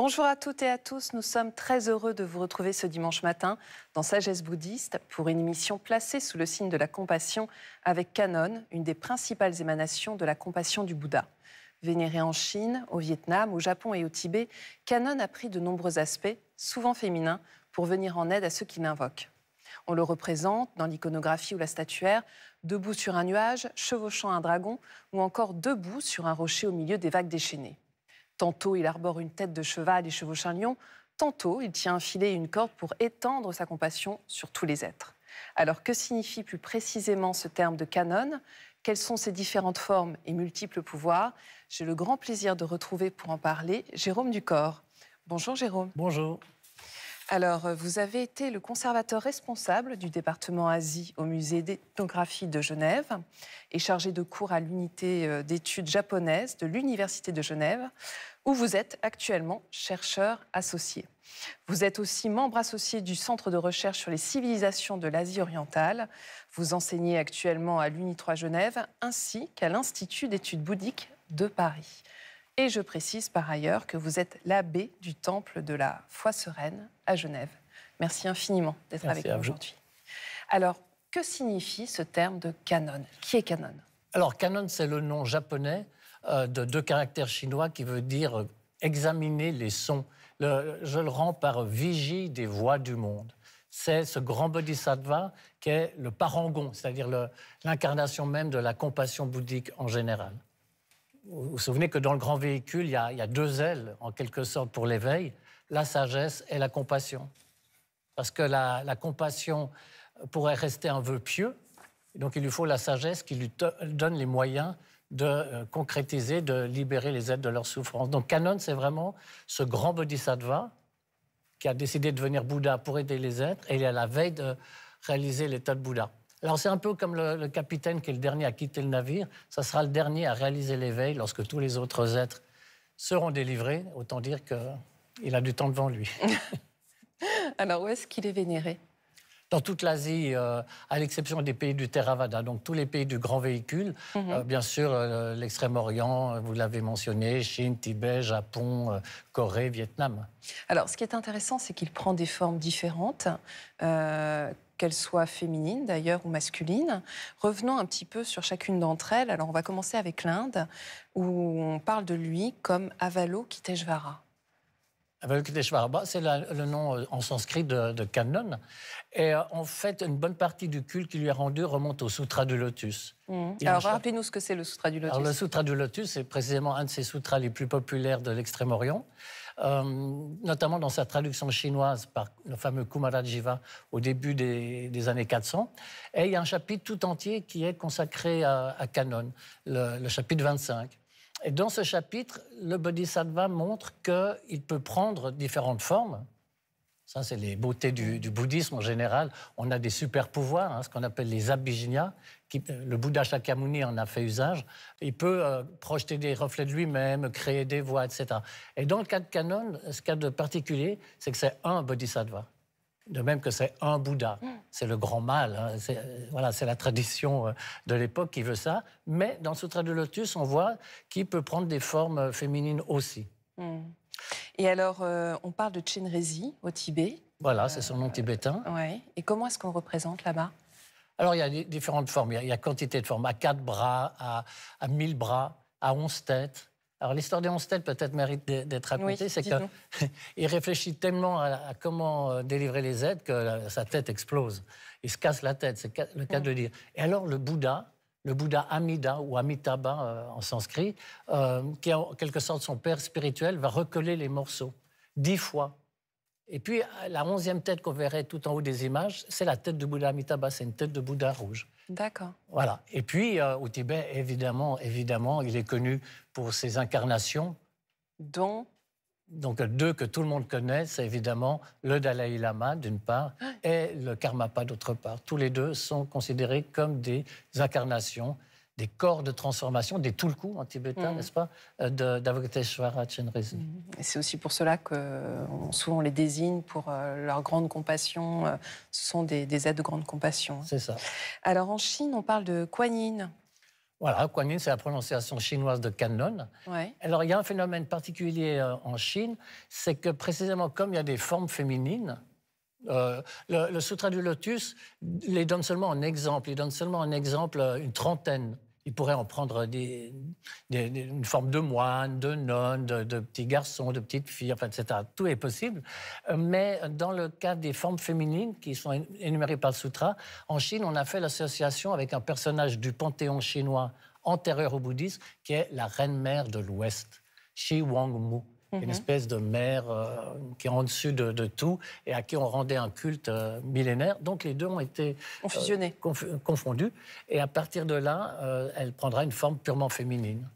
Bonjour à toutes et à tous, nous sommes très heureux de vous retrouver ce dimanche matin dans Sagesse bouddhiste pour une émission placée sous le signe de la compassion avec Kannon, une des principales émanations de la compassion du Bouddha. Vénéré en Chine, au Vietnam, au Japon et au Tibet, Kannon a pris de nombreux aspects, souvent féminins, pour venir en aide à ceux qui l'invoquent. On le représente dans l'iconographie ou la statuaire, debout sur un nuage, chevauchant un dragon ou encore debout sur un rocher au milieu des vagues déchaînées. Tantôt, il arbore une tête de cheval et chevauche un lion, tantôt, il tient un filet et une corde pour étendre sa compassion sur tous les êtres. Alors, que signifie plus précisément ce terme de Kannon ? Quelles sont ses différentes formes et multiples pouvoirs ? J'ai le grand plaisir de retrouver pour en parler Jérôme Ducor. Bonjour Jérôme. Bonjour. Alors, vous avez été le conservateur responsable du département Asie au musée d'ethnographie de Genève et chargé de cours à l'unité d'études japonaises de l'Université de Genève, où vous êtes actuellement chercheur associé. Vous êtes aussi membre associé du Centre de recherche sur les civilisations de l'Asie orientale. Vous enseignez actuellement à l'Uni 3 Genève ainsi qu'à l'Institut d'études bouddhiques de Paris. Et je précise par ailleurs que vous êtes l'abbé du temple de la foi sereine à Genève. Merci infiniment d'être avec nous aujourd'hui. Alors, que signifie ce terme de Kannon ? Qui est Kannon ? Alors, Kannon, c'est le nom japonais de deux caractères chinois qui veut dire examiner les sons. Je le rends par vigie des voix du monde. C'est ce grand bodhisattva qui est le parangon, c'est-à-dire l'incarnation même de la compassion bouddhique en général. Vous vous souvenez que dans le grand véhicule, il y a deux ailes, en quelque sorte, pour l'éveil, la sagesse et la compassion. Parce que la compassion pourrait rester un vœu pieux, donc il lui faut la sagesse qui lui donne les moyens de concrétiser, de libérer les êtres de leur souffrance. Donc Kannon, c'est vraiment ce grand bodhisattva qui a décidé de devenir Bouddha pour aider les êtres, et il est à la veille de réaliser l'état de Bouddha. Alors c'est un peu comme le capitaine qui est le dernier à quitter le navire, ça sera le dernier à réaliser l'éveil lorsque tous les autres êtres seront délivrés, autant dire qu'il a du temps devant lui. Alors où est-ce qu'il est vénéré ? Dans toute l'Asie, à l'exception des pays du Theravada, donc tous les pays du grand véhicule, bien sûr l'Extrême-Orient, vous l'avez mentionné, Chine, Tibet, Japon, Corée, Vietnam. Alors ce qui est intéressant, c'est qu'il prend des formes différentes, qu'elles soient féminines d'ailleurs ou masculines. Revenons un petit peu sur chacune d'entre elles. Alors on va commencer avec l'Inde, où on parle de lui comme Avalokiteshvara. Avalokiteshvara, c'est le nom en sanskrit de Kannon. Et en fait, une bonne partie du culte qui lui est rendu remonte au Sutra du Lotus. Alors rappelez-nous ce que c'est le Sutra du Lotus. Alors, le Sutra du Lotus, c'est précisément un de ces sutras les plus populaires de l'Extrême-Orient, notamment dans sa traduction chinoise par le fameux Kumarajiva au début des années 400. Et il y a un chapitre tout entier qui est consacré à Kannon, le chapitre 25. Et dans ce chapitre, le Bodhisattva montre qu'il peut prendre différentes formes. Ça, c'est les beautés du bouddhisme en général. On a des super pouvoirs, ce qu'on appelle les abhijñā. Le Bouddha Shakyamuni en a fait usage. Il peut projeter des reflets de lui-même, créer des voix, etc. Et dans le cas de Kannon, ce qu'il y a de particulier, c'est que c'est un Bodhisattva. De même que c'est un Bouddha. C'est le grand mâle. C'est la tradition de l'époque qui veut ça. Mais dans le Sutra du Lotus, on voit qu'il peut prendre des formes féminines aussi. Et alors, on parle de Chenrezig au Tibet. Voilà, c'est son nom tibétain. Ouais. Et comment est-ce qu'on le représente là-bas ? Alors, il y a différentes formes. Il y a quantité de formes. À 4 bras, à 1000 bras, à 11 têtes. Alors, l'histoire des 11 têtes peut-être mérite d'être racontée. Oui, c'est qu'il réfléchit tellement à comment délivrer les êtres que sa tête explose. Il se casse la tête, c'est le cas de le dire. Et alors, le Bouddha Amida ou Amitabha en sanskrit, qui est en quelque sorte son père spirituel, va recoller les morceaux 10 fois. Et puis, la 11e tête qu'on verrait tout en haut des images, c'est la tête de Bouddha Amitabha, c'est une tête de Bouddha rouge. D'accord. Voilà. Et puis, au Tibet, évidemment, il est connu pour ses incarnations. Donc, deux que tout le monde connaît, c'est évidemment le Dalai Lama, d'une part, et le Karmapa, d'autre part. Tous les deux sont considérés comme des incarnations, des corps de transformation, des tulkus en tibétain, n'est-ce pas, d'Avalokiteshvara Chenrezig. Et c'est aussi pour cela que souvent on les désigne pour leur grande compassion. Ce sont des êtres de grande compassion. C'est ça. Alors en Chine, on parle de Kuan Yin. Voilà, Kuan Yin, c'est la prononciation chinoise de Kannon. Ouais. Alors, il y a un phénomène particulier en Chine, c'est que précisément comme il y a des formes féminines, le Sutra du Lotus les donne seulement en exemple. Il donne seulement en exemple une trentaine. Il pourrait en prendre une forme de moine, de nonne, de petits garçons, de petites filles, enfin, etc. Tout est possible. Mais dans le cas des formes féminines qui sont énumérées par le Sutra, en Chine, on a fait l'association avec un personnage du panthéon chinois antérieur au bouddhisme, qui est la reine-mère de l'Ouest, Shi Wangmu. Une espèce de mère qui est en dessus de tout et à qui on rendait un culte millénaire. Donc les deux ont été confondus. Et à partir de là, elle prendra une forme purement féminine.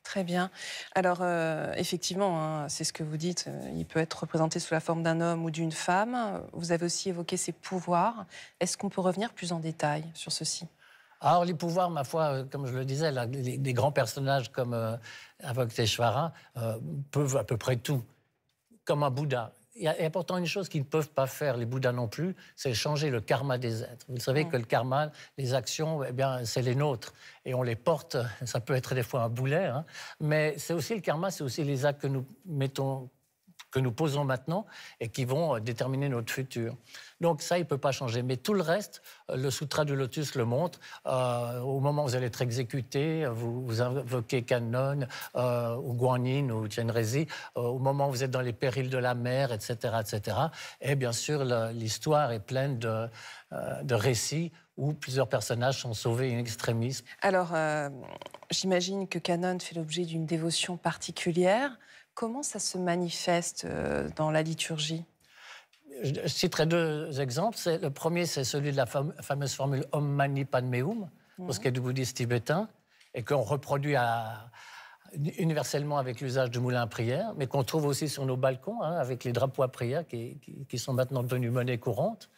Très bien. Alors, effectivement, hein, c'est ce que vous dites, il peut être représenté sous la forme d'un homme ou d'une femme. Vous avez aussi évoqué ses pouvoirs. Est-ce qu'on peut revenir plus en détail sur ceci ? Alors, les pouvoirs, ma foi, comme je le disais, là, des grands personnages comme Avalokiteshvara peuvent à peu près tout, comme un Bouddha. Il y a pourtant une chose qu'ils ne peuvent pas faire, les Bouddhas non plus, c'est changer le karma des êtres. Vous savez que le karma, les actions, eh bien, c'est les nôtres. Et on les porte, ça peut être des fois un boulet, hein, mais c'est aussi le karma, c'est aussi les actes que nous mettons, que nous posons maintenant et qui vont déterminer notre futur. Donc ça, il ne peut pas changer. Mais tout le reste, le Sutra du Lotus le montre. Au moment où vous allez être exécuté, vous invoquez Kannon, ou Guan Yin, ou Tianrezi. Au moment où vous êtes dans les périls de la mer, etc., etc. Et bien sûr, l'histoire est pleine de récits où plusieurs personnages sont sauvés in extremis. Alors, j'imagine que Kannon fait l'objet d'une dévotion particulière. Comment ça se manifeste dans la liturgie ? Je citerai deux exemples. Le premier, c'est celui de la fameuse formule Om Mani Padme Hum, pour ce qui est du bouddhisme tibétain, et qu'on reproduit universellement avec l'usage du moulin à prière, mais qu'on trouve aussi sur nos balcons, hein, avec les drapeaux à prière qui sont maintenant devenus monnaie courante.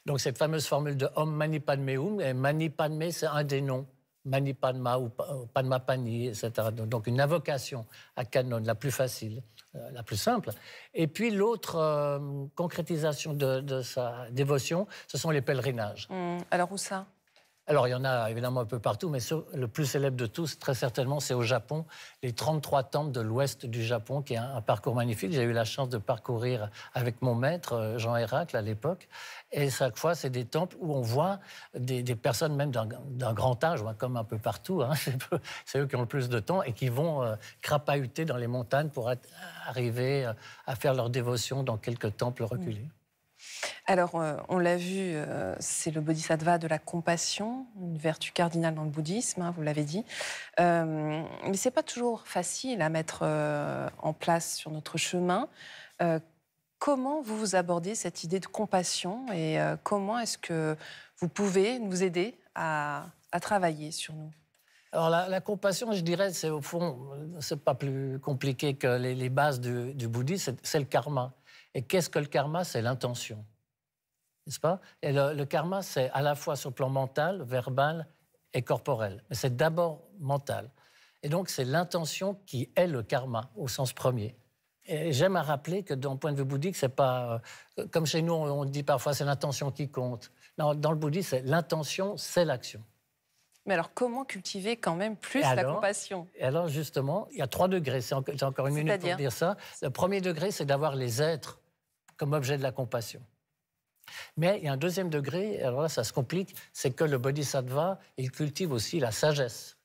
Donc cette fameuse formule de Om Mani Padme Hum, et Mani Padme, c'est un des noms. Mani Padma ou Padma Pani, etc. Donc une invocation à Kannon, la plus facile, la plus simple. Et puis l'autre concrétisation de sa dévotion, ce sont les pèlerinages. Alors où ça ? Alors, il y en a évidemment un peu partout, mais le plus célèbre de tous, très certainement, c'est au Japon, les 33 temples de l'ouest du Japon, qui est un parcours magnifique. J'ai eu la chance de parcourir avec mon maître, Jean Héracle, à l'époque. Et chaque fois, c'est des temples où on voit des personnes même d'un grand âge, comme un peu partout, hein, c'est eux qui ont le plus de temps, et qui vont crapahuter dans les montagnes pour arriver à faire leur dévotion dans quelques temples reculés. Alors, on l'a vu, c'est le bodhisattva de la compassion, une vertu cardinale dans le bouddhisme, hein, vous l'avez dit. Mais ce n'est pas toujours facile à mettre en place sur notre chemin. Comment vous abordez cette idée de compassion et comment est-ce que vous pouvez nous aider à travailler sur nous ? Alors la compassion, je dirais, c'est au fond, c'est pas plus compliqué que les bases du bouddhisme, c'est le karma. Et qu'est-ce que le karma ? C'est l'intention. N'est-ce pas ? Et le karma, c'est à la fois sur le plan mental, verbal et corporel. Mais c'est d'abord mental. Et donc, c'est l'intention qui est le karma, au sens premier. Et j'aime à rappeler que, d'un point de vue bouddhique, c'est pas... comme chez nous, on dit parfois, c'est l'intention qui compte. Non, dans le bouddhisme, c'est l'intention, c'est l'action. Mais alors, comment cultiver quand même plus la compassion ? Et alors, justement, il y a 3 degrés. J'ai encore une minute pour dire ça. Le premier degré, c'est d'avoir les êtres comme objet de la compassion. Mais il y a un deuxième degré, alors là, ça se complique, c'est que le bodhisattva, il cultive aussi la sagesse.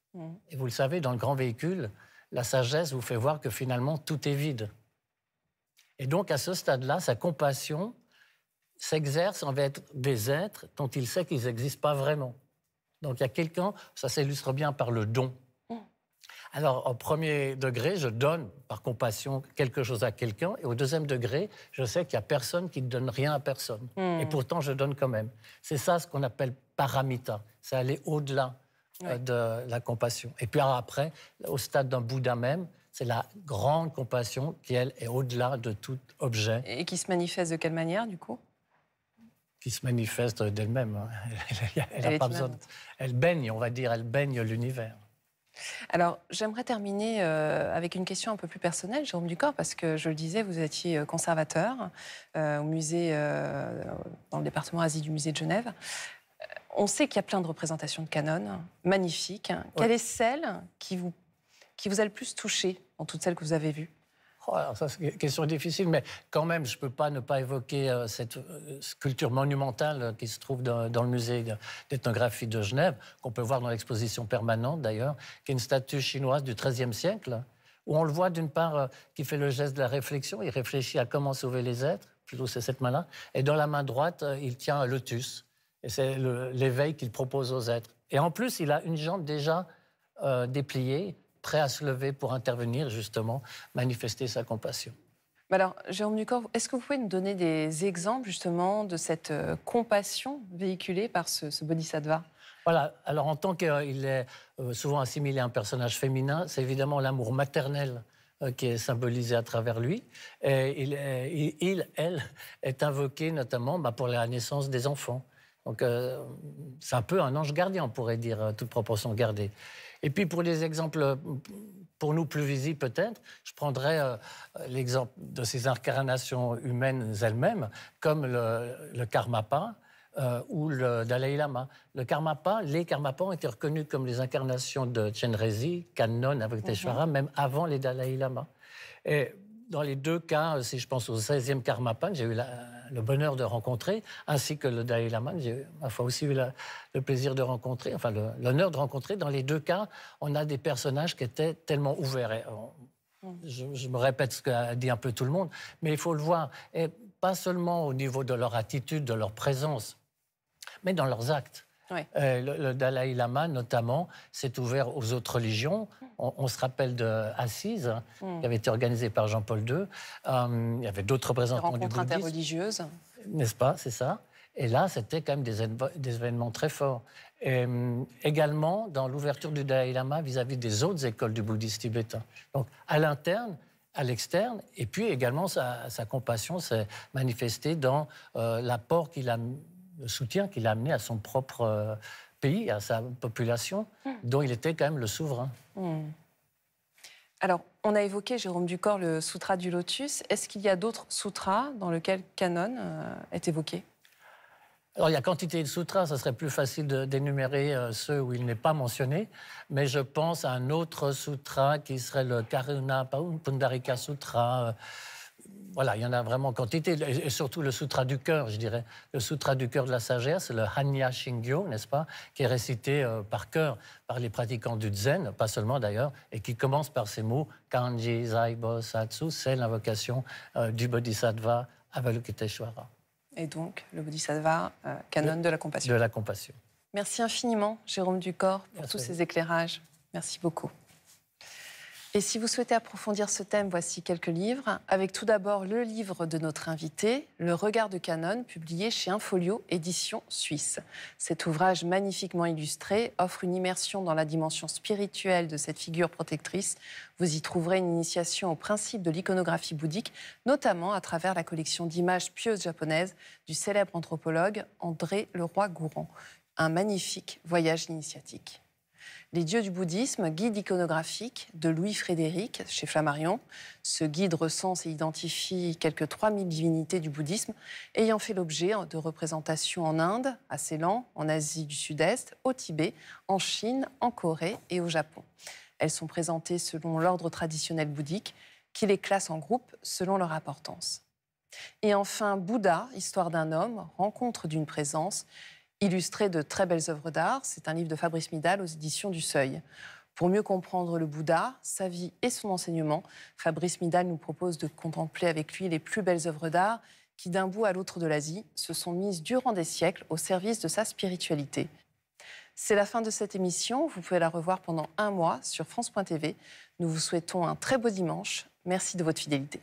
Et vous le savez, dans le grand véhicule, la sagesse vous fait voir que finalement, tout est vide. Et donc, à ce stade-là, sa compassion s'exerce envers des êtres dont il sait qu'ils n'existent pas vraiment. Donc, il y a quelqu'un, ça s'illustre bien par le don. Alors, au premier degré, je donne par compassion quelque chose à quelqu'un. Et au deuxième degré, je sais qu'il n'y a personne qui ne donne rien à personne. Et pourtant, je donne quand même. C'est ça ce qu'on appelle paramita. C'est aller au-delà de la compassion. Et puis après, au stade d'un Bouddha même, c'est la grande compassion qui, elle, est au-delà de tout objet. Et qui se manifeste de quelle manière, du coup ? Qui se manifeste d'elle-même. Elle n'a pas besoin. Elle baigne, on va dire, elle baigne l'univers. Alors, j'aimerais terminer avec une question un peu plus personnelle, Jérôme Ducor, parce que, je le disais, vous étiez conservateur au musée, dans le département Asie du musée de Genève. On sait qu'il y a plein de représentations de Canon, magnifiques. Quelle est celle qui vous a le plus touché dans toutes celles que vous avez vues? Alors ça, c'est une question difficile, mais quand même, je ne peux pas ne pas évoquer cette sculpture monumentale qui se trouve dans le musée d'ethnographie de Genève, qu'on peut voir dans l'exposition permanente d'ailleurs, qui est une statue chinoise du XIIIe siècle, où on le voit d'une part qui fait le geste de la réflexion, il réfléchit à comment sauver les êtres, plutôt c'est cette main-là, et dans la main droite, il tient un lotus, et c'est l'éveil qu'il propose aux êtres. Et en plus, il a une jambe déjà dépliée, prêt à se lever pour intervenir, justement, manifester sa compassion. Alors, Jérôme Ducor, est-ce que vous pouvez nous donner des exemples, justement, de cette compassion véhiculée par ce bodhisattva? Voilà. Alors, en tant qu'il est souvent assimilé à un personnage féminin, c'est évidemment l'amour maternel qui est symbolisé à travers lui. Et elle, est invoquée notamment pour la naissance des enfants. Donc, c'est un peu un ange gardien, on pourrait dire, toute proportion gardée. Et puis, pour les exemples, pour nous plus visibles peut-être, je prendrais l'exemple de ces incarnations humaines elles-mêmes, comme le Karmapa ou le Dalai Lama. Les Karmapas ont été reconnus comme les incarnations de Chenrezig, Kannon, Avalokiteshvara, même avant les Dalai Lama. Et dans les deux cas, si je pense au 16e Karmapa, que j'ai eu le bonheur de rencontrer, ainsi que le Dalai Lama, que j'ai ma foi aussi eu le plaisir de rencontrer, enfin l'honneur de rencontrer. Dans les deux cas, on a des personnages qui étaient tellement ouverts. Et je me répète ce qu'a dit un peu tout le monde, mais il faut le voir, et pas seulement au niveau de leur attitude, de leur présence, mais dans leurs actes. Oui. Le Dalai Lama, notamment, s'est ouvert aux autres religions. On se rappelle d'Assise, qui avait été organisée par Jean-Paul II. Il y avait d'autres représentants du bouddhisme. Rencontres interreligieuses. N'est-ce pas, c'est ça. Et là, c'était quand même des événements très forts. Et, également, dans l'ouverture du Dalai Lama vis-à-vis des autres écoles du bouddhisme tibétain. Donc, à l'interne, à l'externe, et puis également, sa compassion s'est manifestée dans l'apport qu'il a le soutien qu'il a amené à son propre pays, à sa population, dont il était quand même le souverain. Alors, on a évoqué, Jérôme Ducor, le Sutra du Lotus. Est-ce qu'il y a d'autres sutras dans lesquels Canon est évoqué? Alors, il y a quantité de sutras, ça serait plus facile d'énumérer ceux où il n'est pas mentionné, mais je pense à un autre sutra qui serait le Karuna Pundarika Sutra. Voilà, il y en a vraiment quantité, et surtout le Sutra du cœur, je dirais. Le Sutra du cœur de la sagesse, le Hanya Shingyo, n'est-ce pas, qui est récité par cœur par les pratiquants du Zen, pas seulement d'ailleurs, et qui commence par ces mots Kanji Zaibo Satsu, c'est l'invocation du Bodhisattva Avalokiteshvara. Et donc, le Bodhisattva, Canon de la compassion. De la compassion. Merci infiniment, Jérôme Ducor, pour tous ces éclairages. Merci beaucoup. Et si vous souhaitez approfondir ce thème, voici quelques livres, avec tout d'abord le livre de notre invité, Le regard de Canon, publié chez Infolio, édition suisse. Cet ouvrage magnifiquement illustré offre une immersion dans la dimension spirituelle de cette figure protectrice. Vous y trouverez une initiation au principe de l'iconographie bouddhique, notamment à travers la collection d'images pieuses japonaises du célèbre anthropologue André Leroy-Gourand. Un magnifique voyage initiatique. Les dieux du bouddhisme, guide iconographique de Louis Frédéric chez Flammarion. Ce guide recense et identifie quelques 3000 divinités du bouddhisme ayant fait l'objet de représentations en Inde, à Ceylan, en Asie du Sud-Est, au Tibet, en Chine, en Corée et au Japon. Elles sont présentées selon l'ordre traditionnel bouddhique qui les classe en groupes selon leur importance. Et enfin, Bouddha, histoire d'un homme, rencontre d'une présence, illustré de très belles œuvres d'art. C'est un livre de Fabrice Midal aux éditions du Seuil. Pour mieux comprendre le Bouddha, sa vie et son enseignement, Fabrice Midal nous propose de contempler avec lui les plus belles œuvres d'art qui, d'un bout à l'autre de l'Asie, se sont mises durant des siècles au service de sa spiritualité. C'est la fin de cette émission. Vous pouvez la revoir pendant un mois sur France.tv. Nous vous souhaitons un très beau dimanche. Merci de votre fidélité.